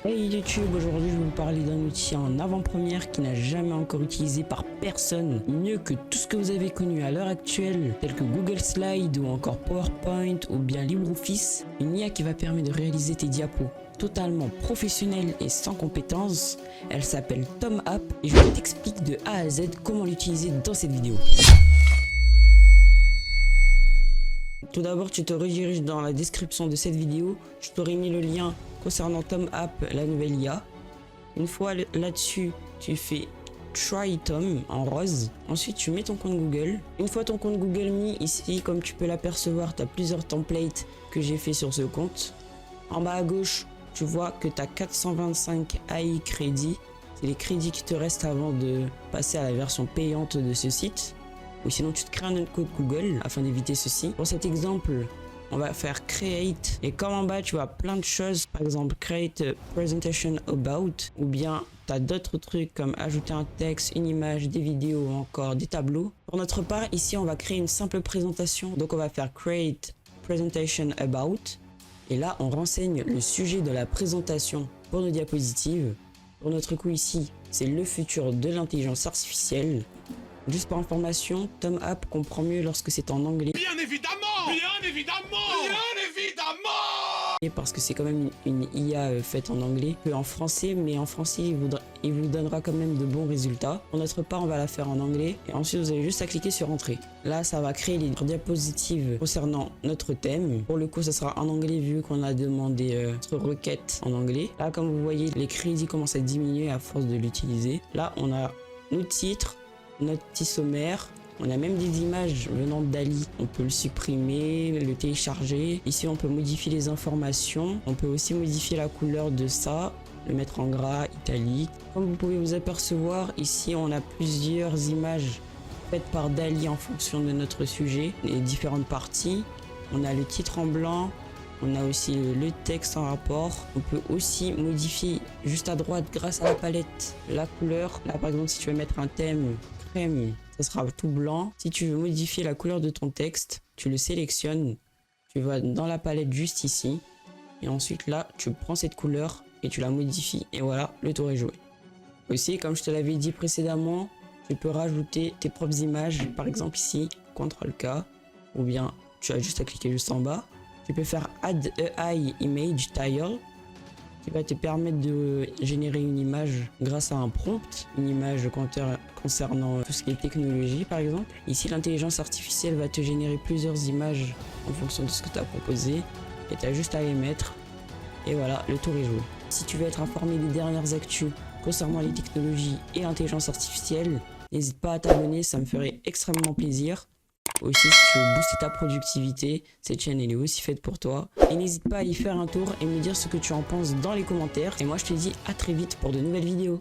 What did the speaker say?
Hey YouTube, aujourd'hui je vais vous parler d'un outil en avant-première qui n'a jamais encore utilisé par personne, mieux que tout ce que vous avez connu à l'heure actuelle, tel que Google Slide ou encore PowerPoint ou bien LibreOffice, une IA qui va permettre de réaliser tes diapos totalement professionnelle et sans compétences. Elle s'appelle TomApp et je t'explique de A à Z comment l'utiliser dans cette vidéo. Tout d'abord, tu te rediriges dans la description de cette vidéo. Je t'aurai mis le lien concernant TomApp, la nouvelle IA. Une fois là-dessus, tu fais Try Tom en rose. Ensuite, tu mets ton compte Google. Une fois ton compte Google mis, ici, comme tu peux l'apercevoir, tu as plusieurs templates que j'ai fait sur ce compte. En bas à gauche, tu vois que tu as 425 AI crédits. C'est les crédits qui te restent avant de passer à la version payante de ce site. Ou sinon tu te crées un autre code Google afin d'éviter ceci. Pour cet exemple, on va faire create et comme en bas tu vois plein de choses, par exemple create a presentation about, ou bien tu as d'autres trucs comme ajouter un texte, une image, des vidéos ou encore des tableaux. Pour notre part ici on va créer une simple présentation, donc on va faire create presentation about et là on renseigne le sujet de la présentation pour nos diapositives. Pour notre coup ici c'est le futur de l'intelligence artificielle. Juste pour information, TomApp comprend mieux lorsque c'est en anglais. Bien évidemment! Bien évidemment! Bien évidemment! Parce que c'est quand même une IA faite en anglais que en français, mais en français il vous donnera quand même de bons résultats. Pour notre part, on va la faire en anglais et ensuite vous avez juste à cliquer sur entrée. Là, ça va créer les diapositives concernant notre thème. Pour le coup, ça sera en anglais vu qu'on a demandé notre requête en anglais. Là, comme vous voyez, les crédits commencent à diminuer à force de l'utiliser. Là, on a nos titres, notre petit sommaire, on a même des images venant de Dali, on peut le supprimer, le télécharger. Ici on peut modifier les informations, on peut aussi modifier la couleur de ça, le mettre en gras, italique. Comme vous pouvez vous apercevoir, ici on a plusieurs images faites par Dali en fonction de notre sujet, les différentes parties. On a le titre en blanc, on a aussi le texte en rapport. On peut aussi modifier juste à droite grâce à la palette la couleur. Là par exemple si tu veux mettre un thème crème, ça sera tout blanc. Si tu veux modifier la couleur de ton texte, tu le sélectionnes, tu vas dans la palette juste ici et ensuite là tu prends cette couleur et tu la modifies et voilà, le tour est joué. Aussi comme je te l'avais dit précédemment, tu peux rajouter tes propres images, par exemple ici CTRL-K, ou bien tu as juste à cliquer juste en bas. Tu peux faire Add AI Image Tile qui va te permettre de générer une image grâce à un prompt, une image concernant tout ce qui est technologie par exemple. Ici l'intelligence artificielle va te générer plusieurs images en fonction de ce que tu as proposé et tu as juste à les mettre et voilà, le tour est joué. Si tu veux être informé des dernières actus concernant les technologies et l'intelligence artificielle, n'hésite pas à t'abonner, ça me ferait extrêmement plaisir. Aussi, si tu veux booster ta productivité, cette chaîne elle est aussi faite pour toi. Et n'hésite pas à y faire un tour et me dire ce que tu en penses dans les commentaires. Et moi je te dis à très vite pour de nouvelles vidéos.